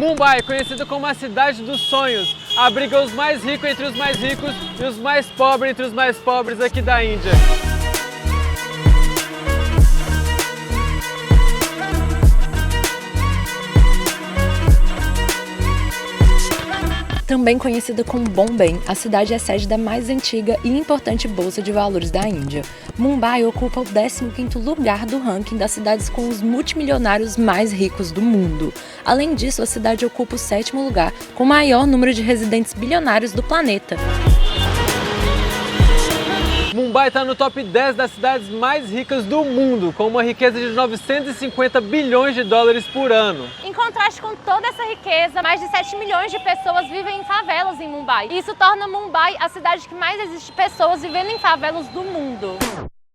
Mumbai, conhecida como a cidade dos sonhos, abriga os mais ricos entre os mais ricos e os mais pobres entre os mais pobres aqui da Índia. Também conhecida como Bombay, a cidade é sede da mais antiga e importante bolsa de valores da Índia. Mumbai ocupa o 15º lugar do ranking das cidades com os multimilionários mais ricos do mundo. Além disso, a cidade ocupa o 7º lugar com o maior número de residentes bilionários do planeta. Mumbai está no top 10 das cidades mais ricas do mundo, com uma riqueza de 950 bilhões de dólares por ano. Em contraste com toda essa riqueza, mais de 7 milhões de pessoas vivem em favelas em Mumbai. Isso torna Mumbai a cidade que mais existe pessoas vivendo em favelas do mundo.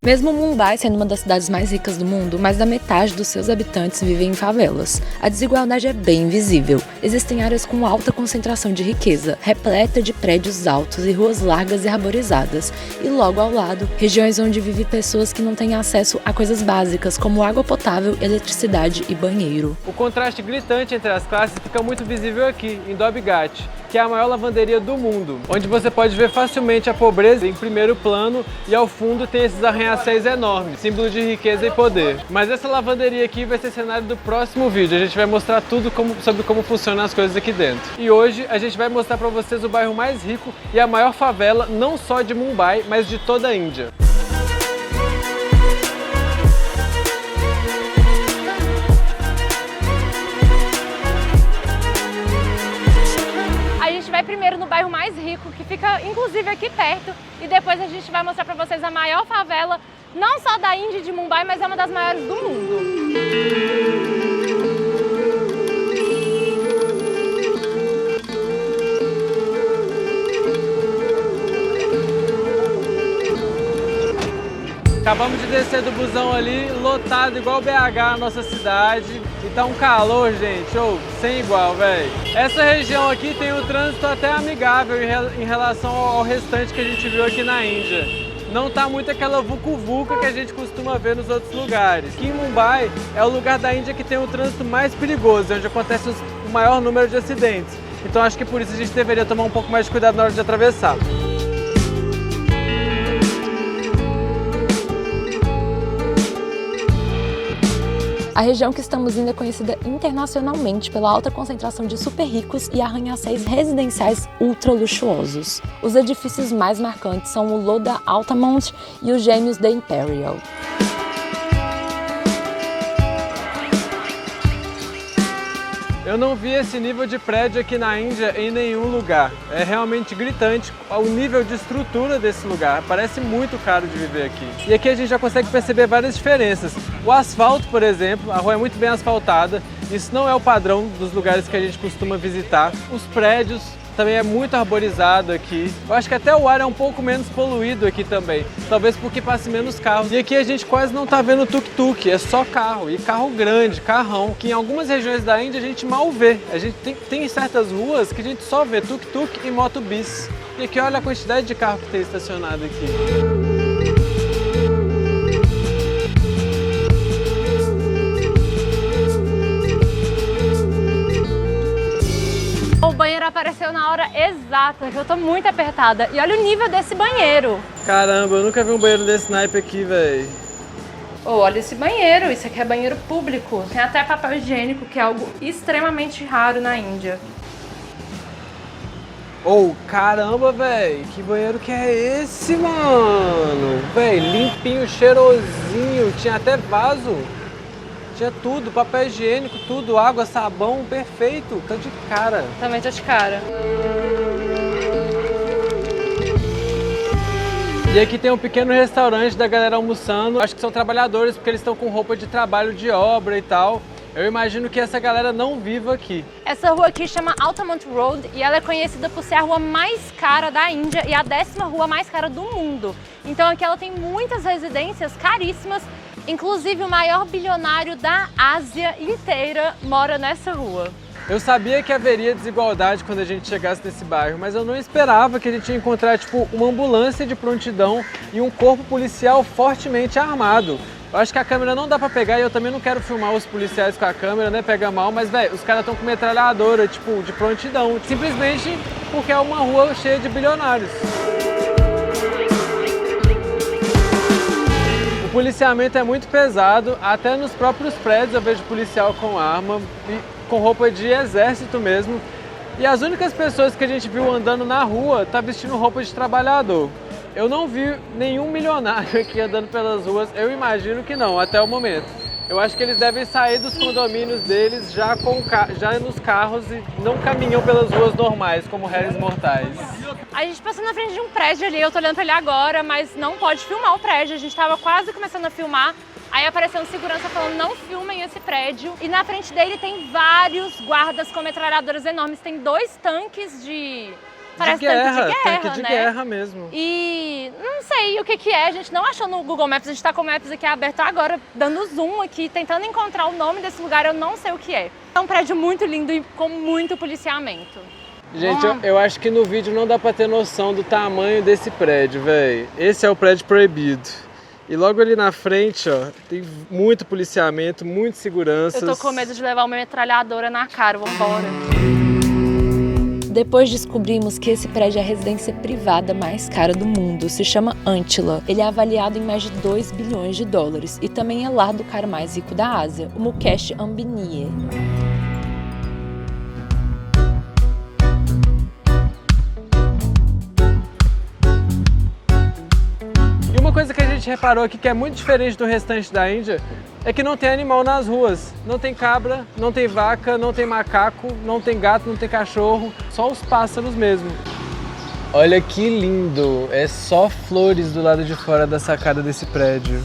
Mesmo Mumbai sendo uma das cidades mais ricas do mundo, mais da metade dos seus habitantes vivem em favelas. A desigualdade é bem visível. Existem áreas com alta concentração de riqueza, repleta de prédios altos e ruas largas e arborizadas. E logo ao lado, regiões onde vivem pessoas que não têm acesso a coisas básicas como água potável, eletricidade e banheiro. O contraste gritante entre as classes fica muito visível aqui, em Dobh Ghat, que é a maior lavanderia do mundo, onde você pode ver facilmente a pobreza em primeiro plano e ao fundo tem esses arranha-céus enormes, símbolo de riqueza e poder. Mas essa lavanderia aqui vai ser cenário do próximo vídeo, a gente vai mostrar tudo sobre como funcionam as coisas aqui dentro. E hoje a gente vai mostrar para vocês o bairro mais rico e a maior favela, não só de Mumbai, mas de toda a Índia. A gente vai primeiro no bairro mais rico, que fica inclusive aqui perto, e depois a gente vai mostrar para vocês a maior favela, não só da Índia e de Mumbai, mas é uma das maiores do mundo. Acabamos de descer do busão ali, lotado igual BH, a nossa cidade. E tá um calor, gente, sem igual, velho. Essa região aqui tem um trânsito até amigável em relação ao restante que a gente viu aqui na Índia. Não tá muito aquela vucu-vuca que a gente costuma ver nos outros lugares. Aqui em Mumbai é o lugar da Índia que tem o trânsito mais perigoso, onde acontece o maior número de acidentes. Então acho que por isso a gente deveria tomar um pouco mais de cuidado na hora de atravessar. A região que estamos indo é conhecida internacionalmente pela alta concentração de super ricos e arranha-céus residenciais ultra luxuosos. Os edifícios mais marcantes são o Lodha Altamont e os gêmeos The Imperial. Eu não vi esse nível de prédio aqui na Índia em nenhum lugar. É realmente gritante o nível de estrutura desse lugar. Parece muito caro de viver aqui. E aqui a gente já consegue perceber várias diferenças. O asfalto, por exemplo, a rua é muito bem asfaltada. Isso não é o padrão dos lugares que a gente costuma visitar. Os prédios também é muito arborizado aqui. Eu acho que até o ar é um pouco menos poluído aqui também. Talvez porque passe menos carros. E aqui a gente quase não tá vendo tuk-tuk, é só carro. E carro grande, carrão, que em algumas regiões da Índia a gente mal vê. A gente tem certas ruas que a gente só vê tuk-tuk e moto bis. E aqui olha a quantidade de carro que tem estacionado aqui. O banheiro apareceu na hora exata, que eu tô muito apertada. E olha o nível desse banheiro. Caramba, eu nunca vi um banheiro desse naipe aqui, velho. Olha esse banheiro, isso aqui é banheiro público. Tem até papel higiênico, que é algo extremamente raro na Índia. Caramba, velho, que banheiro que é esse, mano? Velho, limpinho, cheirosinho, tinha até vaso. Tinha tudo, papel higiênico, tudo, água, sabão, perfeito. Tá de cara. Também tá de cara. E aqui tem um pequeno restaurante da galera almoçando. Acho que são trabalhadores porque eles estão com roupa de trabalho de obra e tal. Eu imagino que essa galera não viva aqui. Essa rua aqui chama Altamont Road e ela é conhecida por ser a rua mais cara da Índia e a 10ª rua mais cara do mundo. Então aqui ela tem muitas residências caríssimas, inclusive o maior bilionário da Ásia inteira mora nessa rua. Eu sabia que haveria desigualdade quando a gente chegasse nesse bairro, mas eu não esperava que a gente ia encontrar, tipo, uma ambulância de prontidão e um corpo policial fortemente armado. Eu acho que a câmera não dá pra pegar e eu também não quero filmar os policiais com a câmera, né, pega mal, mas, velho, os caras estão com metralhadora, tipo, de prontidão, simplesmente porque é uma rua cheia de bilionários. O policiamento é muito pesado, até nos próprios prédios eu vejo policial com arma, e com roupa de exército mesmo, e as únicas pessoas que a gente viu andando na rua tá vestindo roupa de trabalhador. Eu não vi nenhum milionário aqui andando pelas ruas, eu imagino que não, até o momento. Eu acho que eles devem sair dos condomínios deles já nos carros e não caminham pelas ruas normais, como réis mortais. A gente passou na frente de um prédio ali, eu tô olhando pra ele agora, mas não pode filmar o prédio. A gente tava quase começando a filmar, aí apareceu um segurança falando não filmem esse prédio. E na frente dele tem vários guardas com metralhadoras enormes, tem 2 tanques de... Parece tanque de né? guerra mesmo. E não sei o que é, a gente não achou no Google Maps, a gente tá com o Maps aqui aberto agora, dando zoom aqui, tentando encontrar o nome desse lugar, eu não sei o que é. É um prédio muito lindo e com muito policiamento. Gente, eu acho que no vídeo não dá pra ter noção do tamanho desse prédio, velho. Esse é o prédio proibido. E logo ali na frente, ó, tem muito policiamento, muito segurança. Eu tô com medo de levar uma metralhadora na cara, vambora. Depois descobrimos que esse prédio é a residência privada mais cara do mundo, se chama Antila. Ele é avaliado em mais de 2 bilhões de dólares e também é lar do cara mais rico da Ásia, o Mukesh Ambani. E uma coisa que a gente reparou aqui que é muito diferente do restante da Índia é que não tem animal nas ruas. Não tem cabra, não tem vaca, não tem macaco, não tem gato, não tem cachorro, só os pássaros mesmo. Olha que lindo! É só flores do lado de fora da sacada desse prédio.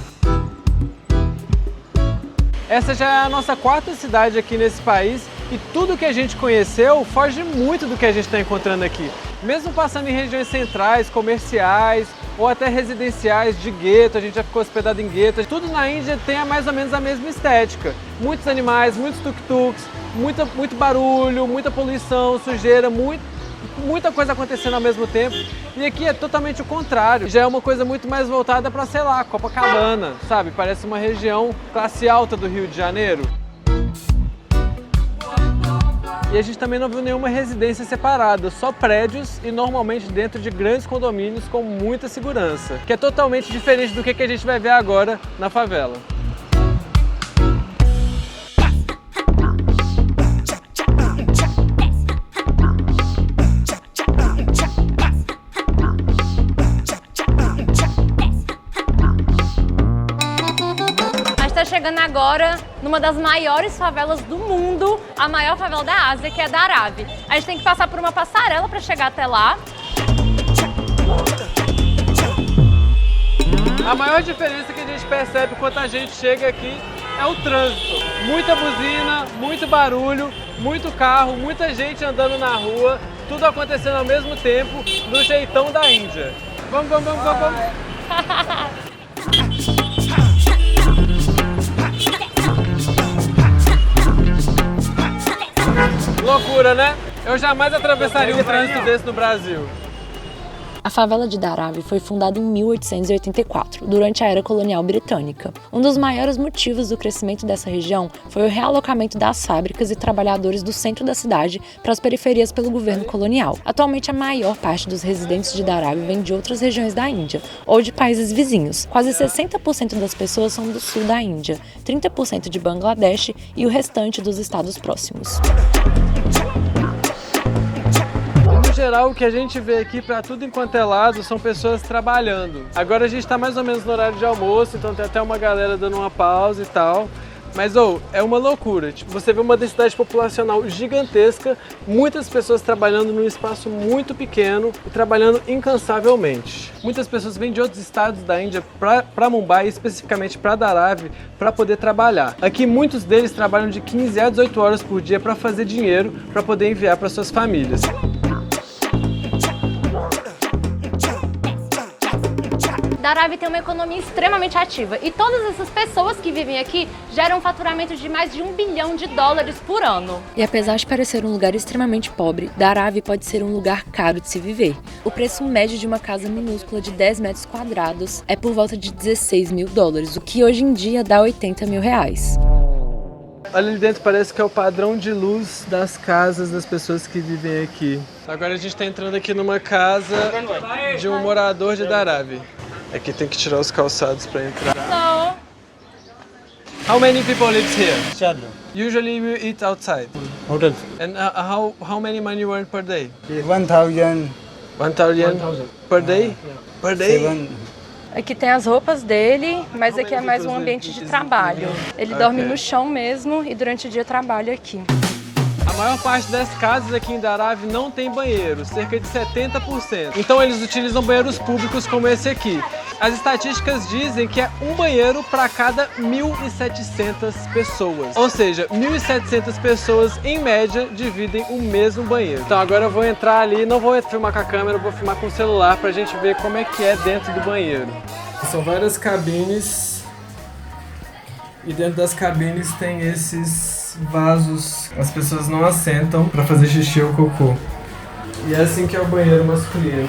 Essa já é a nossa 4ª cidade aqui nesse país e tudo que a gente conheceu foge muito do que a gente está encontrando aqui. Mesmo passando em regiões centrais, comerciais ou até residenciais de gueto, a gente já ficou hospedado em guetos. Tudo na Índia tem mais ou menos a mesma estética. Muitos animais, muitos tuk-tuks, muito barulho, muita poluição, sujeira, muita coisa acontecendo ao mesmo tempo. E aqui é totalmente o contrário. Já é uma coisa muito mais voltada para, sei lá, Copacabana, sabe? Parece uma região classe alta do Rio de Janeiro. E a gente também não viu nenhuma residência separada, só prédios e normalmente dentro de grandes condomínios com muita segurança, que é totalmente diferente do que a gente vai ver agora na favela. Chegando agora numa das maiores favelas do mundo, a maior favela da Ásia, que é Dharavi. A gente tem que passar por uma passarela para chegar até lá. A maior diferença que a gente percebe quando a gente chega aqui é o trânsito. Muita buzina, muito barulho, muito carro, muita gente andando na rua, tudo acontecendo ao mesmo tempo, do jeitão da Índia. Vamos. Loucura, né? Eu jamais atravessaria um trânsito desse no Brasil. A favela de Dharavi foi fundada em 1884, durante a era colonial britânica. Um dos maiores motivos do crescimento dessa região foi o realocamento das fábricas e trabalhadores do centro da cidade para as periferias pelo governo colonial. Atualmente, a maior parte dos residentes de Dharavi vem de outras regiões da Índia ou de países vizinhos. Quase 60% das pessoas são do sul da Índia, 30% de Bangladesh e o restante dos estados próximos. No geral, o que a gente vê aqui para tudo enquanto é lado são pessoas trabalhando. Agora a gente está mais ou menos no horário de almoço, então tem até uma galera dando uma pausa e tal. Mas, é uma loucura. Tipo, você vê uma densidade populacional gigantesca, muitas pessoas trabalhando num espaço muito pequeno e trabalhando incansavelmente. Muitas pessoas vêm de outros estados da Índia para Mumbai, especificamente para Dharavi, para poder trabalhar. Aqui, muitos deles trabalham de 15 a 18 horas por dia para fazer dinheiro, para poder enviar para suas famílias. Dharavi tem uma economia extremamente ativa e todas essas pessoas que vivem aqui geram um faturamento de mais de $1 bilhão por ano. E apesar de parecer um lugar extremamente pobre, Dharavi pode ser um lugar caro de se viver. O preço médio de uma casa minúscula de 10 metros quadrados é por volta de $16 mil, o que hoje em dia dá R$80 mil. Olha ali dentro, parece que é o padrão de luz das casas das pessoas que vivem aqui. Agora a gente está entrando aqui numa casa de um morador de Dharavi. Aqui tem que tirar os calçados para entrar. Não. How many people lives here? Chalo. Usually we eat outside. Hotel. And how many money you earn per day? 1,000. 1,000 per day? Per day? 7. Aqui tem as roupas dele, mas aqui é mais um ambiente de trabalho. Ele dorme no chão mesmo e durante o dia trabalha aqui. A maior parte das casas aqui em Dharavi não tem banheiro, cerca de 70%. Então eles utilizam banheiros públicos como esse aqui. As estatísticas dizem que é um banheiro para cada 1.700 pessoas. Ou seja, 1.700 pessoas, em média, dividem o mesmo banheiro. Então agora eu vou entrar ali, não vou filmar com a câmera, eu vou filmar com o celular pra gente ver como é que é dentro do banheiro. São várias cabines e dentro das cabines tem esses vasos. As pessoas não assentam para fazer xixi ou cocô. E é assim que é o banheiro masculino.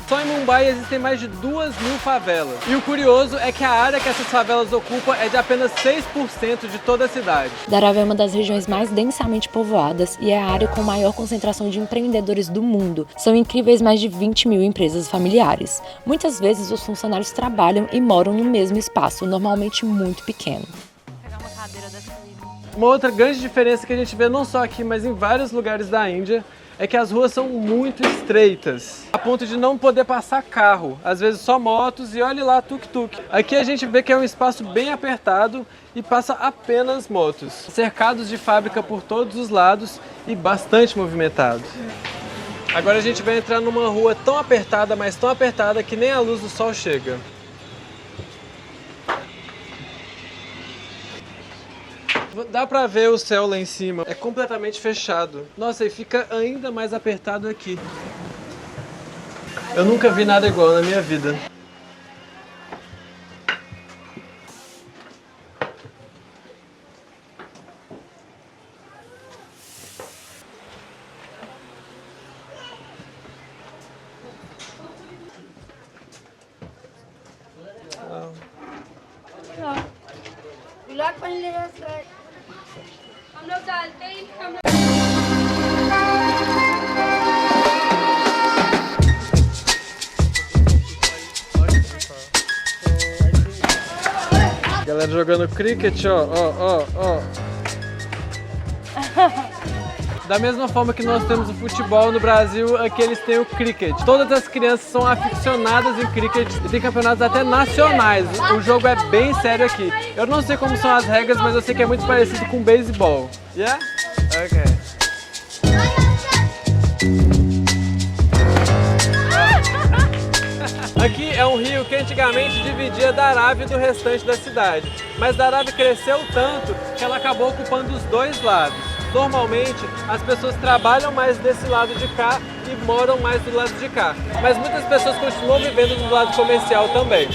Só em Mumbai existem mais de 2.000 favelas. E o curioso é que a área que essas favelas ocupam é de apenas 6% de toda a cidade. Dharavi é uma das regiões mais densamente povoadas e é a área com maior concentração de empreendedores do mundo. São incríveis mais de 20 mil empresas familiares. Muitas vezes os funcionários trabalham e moram no mesmo espaço, normalmente muito pequeno. Vou pegar uma cadeira dessa ali. Uma outra grande diferença que a gente vê não só aqui, mas em vários lugares da Índia, é que as ruas são muito estreitas, a ponto de não poder passar carro, às vezes só motos e olhe lá tuk-tuk. Aqui a gente vê que é um espaço bem apertado e passa apenas motos, cercados de fábrica por todos os lados e bastante movimentado. Agora a gente vai entrar numa rua tão apertada, mas tão apertada que nem a luz do sol chega. Dá pra ver o céu lá em cima, é completamente fechado. Nossa, e fica ainda mais apertado aqui. Eu nunca vi nada igual na minha vida. Galera jogando cricket, ó. Da mesma forma que nós temos o futebol no Brasil, aqui eles têm o cricket. Todas as crianças são aficionadas em cricket e tem campeonatos até nacionais. O jogo é bem sério aqui. Eu não sei como são as regras, mas eu sei que é muito parecido com beisebol. Yeah? Ok. Aqui é um rio que antigamente dividia Dharavi do restante da cidade, mas Dharavi cresceu tanto que ela acabou ocupando os dois lados. Normalmente, as pessoas trabalham mais desse lado de cá e moram mais do lado de cá, mas muitas pessoas continuam vivendo do lado comercial também.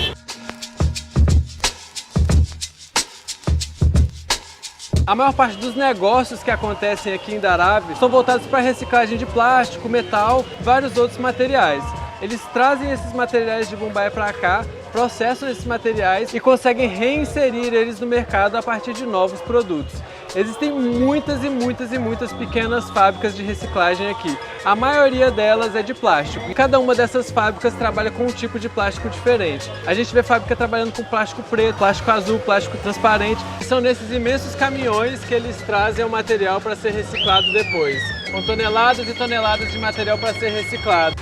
A maior parte dos negócios que acontecem aqui em Dharavi são voltados para a reciclagem de plástico, metal e vários outros materiais. Eles trazem esses materiais de Mumbai para cá, processam esses materiais e conseguem reinserir eles no mercado a partir de novos produtos. Existem muitas pequenas fábricas de reciclagem aqui. A maioria delas é de plástico. E cada uma dessas fábricas trabalha com um tipo de plástico diferente. A gente vê fábrica trabalhando com plástico preto, plástico azul, plástico transparente. E são nesses imensos caminhões que eles trazem o material para ser reciclado depois. Com toneladas e toneladas de material para ser reciclado.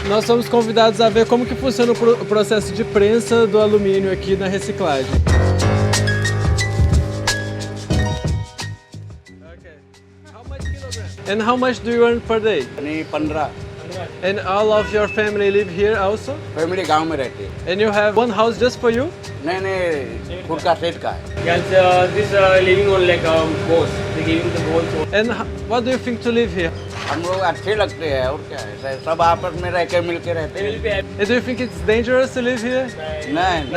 Nós somos convidados a ver como que funciona o processo de prensa do alumínio aqui na reciclagem. Okay. How much kilograms? And how much do you earn per day? 15. And all of your family live here also? Family गांव में रहती है. And you have one house just for you? नहीं फुटका सेट का है। Yes, this living on like bones. They giving the bones. And what do you think to live here? हम लोग अच्छे लगते हैं और क्या है, सब आपस में रह के मिल के रहते They हैं। will be happy. And do you think it's dangerous to live here? नहीं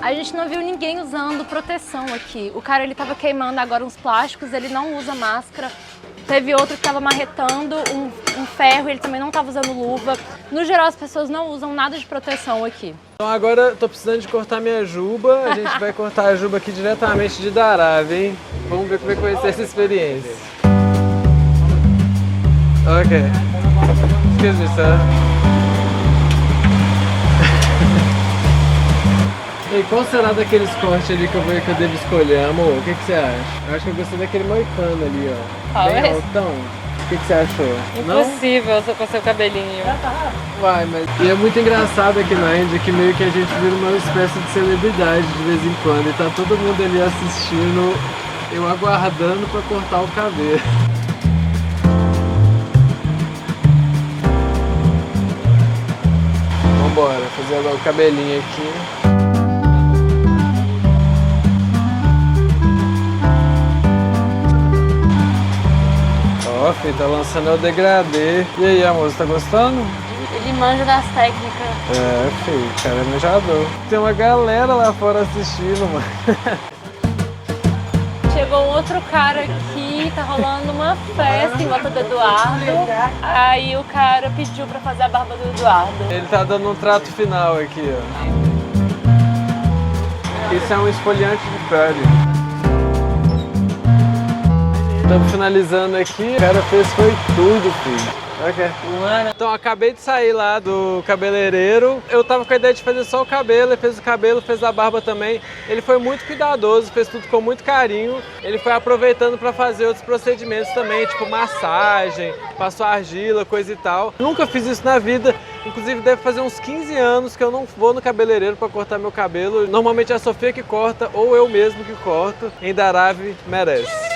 A gente não viu ninguém usando proteção aqui. O cara, ele tava queimando agora uns plásticos, ele não usa máscara. Teve outro que tava marretando um ferro, ele também não tava usando luva. No geral, as pessoas não usam nada de proteção aqui. Então agora tô precisando de cortar minha juba. A gente vai cortar a juba aqui diretamente de Dharavi, hein? Vamos ver como é que vai ser essa experiência. Ok. Excuse me, sir. E qual será daqueles cortes ali que eu devo escolher, amor? O que você acha? Eu acho que eu gostei daquele moicano ali, ó. Qual Bem é esse? altão. O que você achou? Não? Impossível só com seu cabelinho. Vai, mas... E é muito engraçado aqui na Índia que meio que a gente vira uma espécie de celebridade de vez em quando. E tá todo mundo ali assistindo, eu aguardando pra cortar o cabelo. Vambora, fazer agora o cabelinho aqui. Ó, filho, tá lançando o degradê. E aí, amor, você tá gostando? Ele manja das técnicas. É, filho, o cara é manjador. Tem uma galera lá fora assistindo, mano. Chegou um outro cara aqui, tá rolando uma festa em volta do Eduardo. Aí o cara pediu pra fazer a barba do Eduardo. Ele tá dando um trato final aqui, ó. Isso é um esfoliante de pele. Estamos finalizando aqui. O cara fez foi tudo, filho. Ok. Então, acabei de sair lá do cabeleireiro. Eu tava com a ideia de fazer só o cabelo, ele fez o cabelo, fez a barba também. Ele foi muito cuidadoso, fez tudo com muito carinho. Ele foi aproveitando para fazer outros procedimentos também, tipo massagem, passou argila, coisa e tal. Nunca fiz isso na vida. Inclusive, deve fazer uns 15 anos que eu não vou no cabeleireiro para cortar meu cabelo. Normalmente é a Sofia que corta ou eu mesmo que corto. Em Dharavi, merece.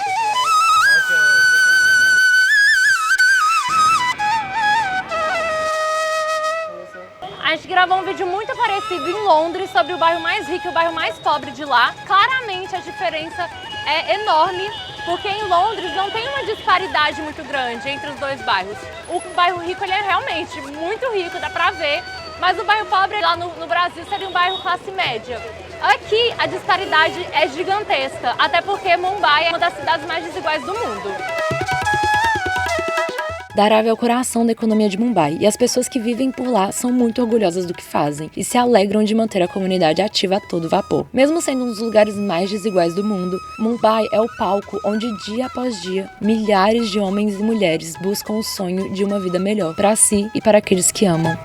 A gente gravou um vídeo muito parecido em Londres sobre o bairro mais rico e o bairro mais pobre de lá. Claramente a diferença é enorme, porque em Londres não tem uma disparidade muito grande entre os dois bairros. O bairro rico ele é realmente muito rico, dá pra ver, mas o bairro pobre lá no Brasil seria um bairro classe média. Aqui a disparidade é gigantesca, até porque Mumbai é uma das cidades mais desiguais do mundo. Dharavi é o coração da economia de Mumbai e as pessoas que vivem por lá são muito orgulhosas do que fazem e se alegram de manter a comunidade ativa a todo vapor. Mesmo sendo um dos lugares mais desiguais do mundo, Mumbai é o palco onde dia após dia milhares de homens e mulheres buscam o sonho de uma vida melhor para si e para aqueles que amam.